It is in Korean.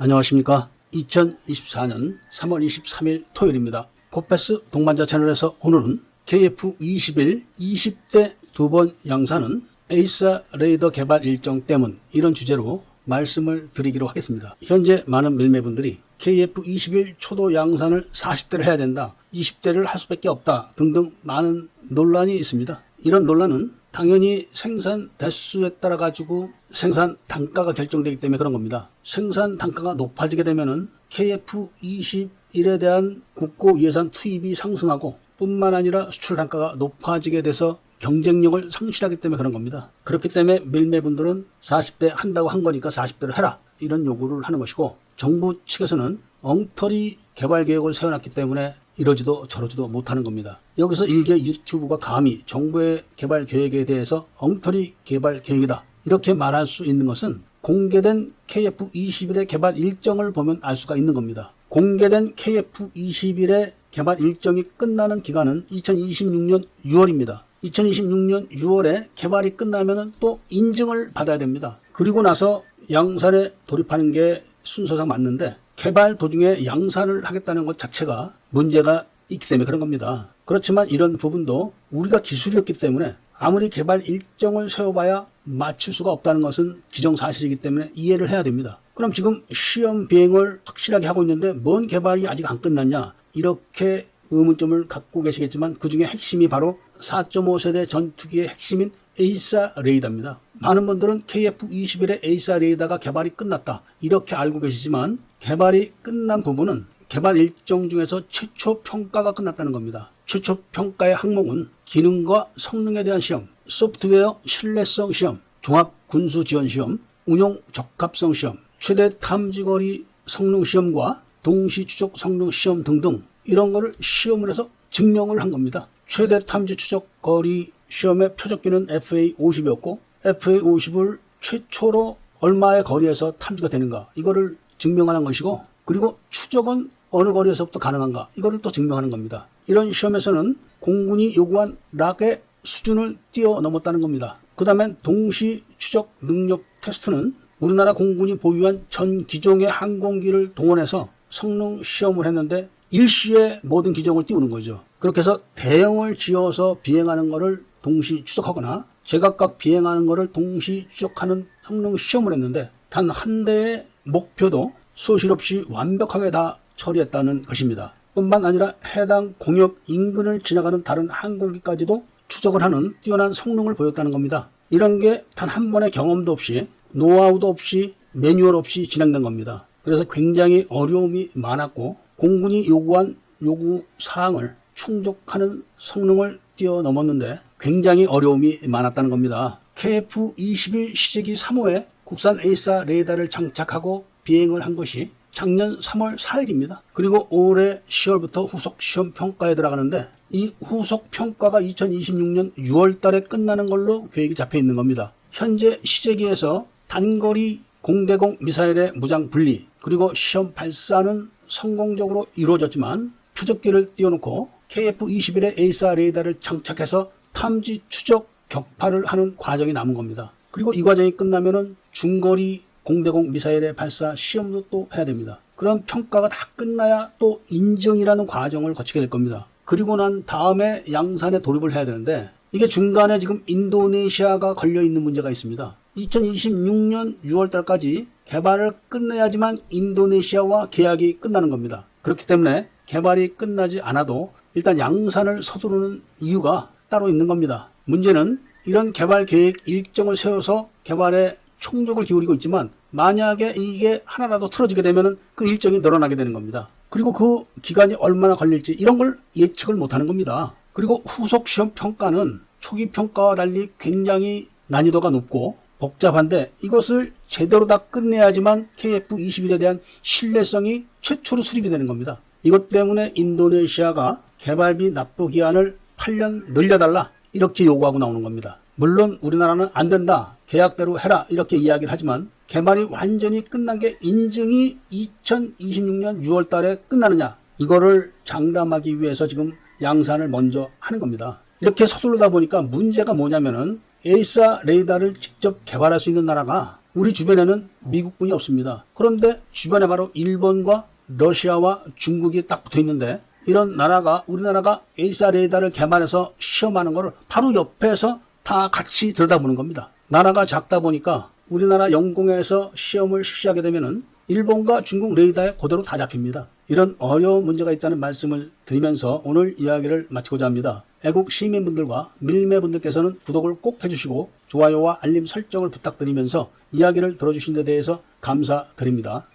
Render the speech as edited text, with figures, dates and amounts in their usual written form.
안녕하십니까. 2024년 3월 23일 토요일입니다. 코페스 동반자 채널에서 오늘은 KF-21 20대 두 번 양산은 에이사 레이더 개발 일정 때문, 이런 주제로 말씀을 드리기로 하겠습니다. 현재 많은 밀매분들이 KF-21 초도 양산을 40대를 해야 된다, 20대를 할 수밖에 없다 등등 많은 논란이 있습니다. 이런 논란은 당연히 생산 대수에 따라 가지고 생산 단가가 결정되기 때문에 그런 겁니다. 생산 단가가 높아지게 되면은 KF-21에 대한 국고 예산 투입이 상승하고 뿐만 아니라 수출 단가가 높아지게 돼서 경쟁력을 상실하기 때문에 그런 겁니다. 그렇기 때문에 밀매분들은 40대 한다고 한 거니까 40대를 해라, 이런 요구를 하는 것이고, 정부 측에서는 엉터리 개발 계획을 세워놨기 때문에 이러지도 저러지도 못하는 겁니다. 여기서 일개 유튜브가 감히 정부의 개발 계획에 대해서 엉터리 개발 계획이다 이렇게 말할 수 있는 것은 공개된 KF-21의 개발 일정을 보면 알 수가 있는 겁니다. 공개된 KF-21의 개발 일정이 끝나는 기간은 2026년 6월입니다. 2026년 6월에 개발이 끝나면 또 인증을 받아야 됩니다. 그리고 나서 양산에 돌입하는 게 순서상 맞는데, 개발 도중에 양산을 하겠다는 것 자체가 문제가 있기 때문에 그런 겁니다. 그렇지만 이런 부분도 우리가 기술이었기 때문에 아무리 개발 일정을 세워봐야 맞출 수가 없다는 것은 기정사실이기 때문에 이해를 해야 됩니다. 그럼 지금 시험 비행을 확실하게 하고 있는데 뭔 개발이 아직 안 끝났냐, 이렇게 의문점을 갖고 계시겠지만 그 중에 핵심이 바로 4.5세대 전투기의 핵심인 에이사 레이더입니다. 많은 분들은 KF-21의 에이사 레이더가 개발이 끝났다 이렇게 알고 계시지만, 개발이 끝난 부분은 개발 일정 중에서 최초 평가가 끝났다는 겁니다. 최초 평가의 항목은 기능과 성능에 대한 시험, 소프트웨어 신뢰성 시험, 종합 군수 지원 시험, 운용 적합성 시험, 최대 탐지거리 성능 시험과 동시 추적 성능 시험 등등, 이런 거를 시험을 해서 증명을 한 겁니다. 최대 탐지 추적 거리 시험의 표적기는 FA50이었고, FA50을 최초로 얼마의 거리에서 탐지가 되는가, 이거를 증명하는 것이고, 그리고 추적은 어느 거리에서부터 가능한가, 이거를 또 증명하는 겁니다. 이런 시험에서는 공군이 요구한 락의 수준을 뛰어넘었다는 겁니다. 그 다음에 동시 추적 능력 테스트는 우리나라 공군이 보유한 전 기종의 항공기를 동원해서 성능 시험을 했는데 일시에 모든 기종을 띄우는 거죠. 그렇게 해서 대형을 지어서 비행하는 거를 동시 추적하거나 제각각 비행하는 거를 동시 추적하는 성능 시험을 했는데 단 한 대의 목표도 소실 없이 완벽하게 다 처리했다는 것입니다. 뿐만 아니라 해당 공역 인근을 지나가는 다른 항공기까지도 추적을 하는 뛰어난 성능을 보였다는 겁니다. 이런 게 단 한 번의 경험도 없이, 노하우도 없이, 매뉴얼 없이 진행된 겁니다. 그래서 굉장히 어려움이 많았고, 공군이 요구한 요구 사항을 충족하는 성능을 뛰어넘었는데 굉장히 어려움이 많았다는 겁니다. KF-21 시제기 3호에 국산 에이사 레이더를 장착하고 비행을 한 것이 작년 3월 4일입니다. 그리고 올해 10월부터 후속 시험 평가에 들어가는데, 이 후속 평가가 2026년 6월 달에 끝나는 걸로 계획이 잡혀 있는 겁니다. 현재 시제기에서 단거리 공대공 미사일의 무장 분리, 그리고 시험 발사는 성공적으로 이루어졌지만 표적기를 띄워놓고 KF-21의 에이사 레이더를 장착해서 탐지 추적 격파를 하는 과정이 남은 겁니다. 그리고 이 과정이 끝나면은 중거리 공대공 미사일의 발사 시험도 또 해야 됩니다. 그런 평가가 다 끝나야 또 인증이라는 과정을 거치게 될 겁니다. 그리고 난 다음에 양산에 돌입을 해야 되는데, 이게 중간에 지금 인도네시아가 걸려있는 문제가 있습니다. 2026년 6월 달까지 개발을 끝내야지만 인도네시아와 계약이 끝나는 겁니다. 그렇기 때문에 개발이 끝나지 않아도 일단 양산을 서두르는 이유가 따로 있는 겁니다. 문제는 이런 개발 계획 일정을 세워서 개발에 총력을 기울이고 있지만, 만약에 이게 하나라도 틀어지게 되면 그 일정이 늘어나게 되는 겁니다. 그리고 그 기간이 얼마나 걸릴지 이런 걸 예측을 못하는 겁니다. 그리고 후속 시험 평가는 초기 평가와 달리 굉장히 난이도가 높고 복잡한데, 이것을 제대로 다 끝내야지만 KF-21에 대한 신뢰성이 최초로 수립이 되는 겁니다. 이것 때문에 인도네시아가 개발비 납부 기한을 8년 늘려달라 이렇게 요구하고 나오는 겁니다. 물론 우리나라는 안 된다, 계약대로 해라 이렇게 이야기를 하지만, 개발이 완전히 끝난 게 인증이 2026년 6월 달에 끝나느냐, 이거를 장담하기 위해서 지금 양산을 먼저 하는 겁니다. 이렇게 서두르다 보니까 문제가 뭐냐면은 에이사 레이더를 직접 개발할 수 있는 나라가 우리 주변에는 미국뿐이 없습니다. 그런데 주변에 바로 일본과 러시아와 중국이 딱 붙어 있는데 이런 나라가 우리나라가 에이사 레이더를 개발해서 시험하는 거를 바로 옆에서 다 같이 들여다보는 겁니다. 나라가 작다 보니까 우리나라 영공에서 시험을 실시하게 되면은 일본과 중국 레이더에 그대로 다 잡힙니다. 이런 어려운 문제가 있다는 말씀을 드리면서 오늘 이야기를 마치고자 합니다. 애국 시민분들과 밀매분들께서는 구독을 꼭 해주시고 좋아요와 알림 설정을 부탁드리면서 이야기를 들어주신 데 대해서 감사드립니다.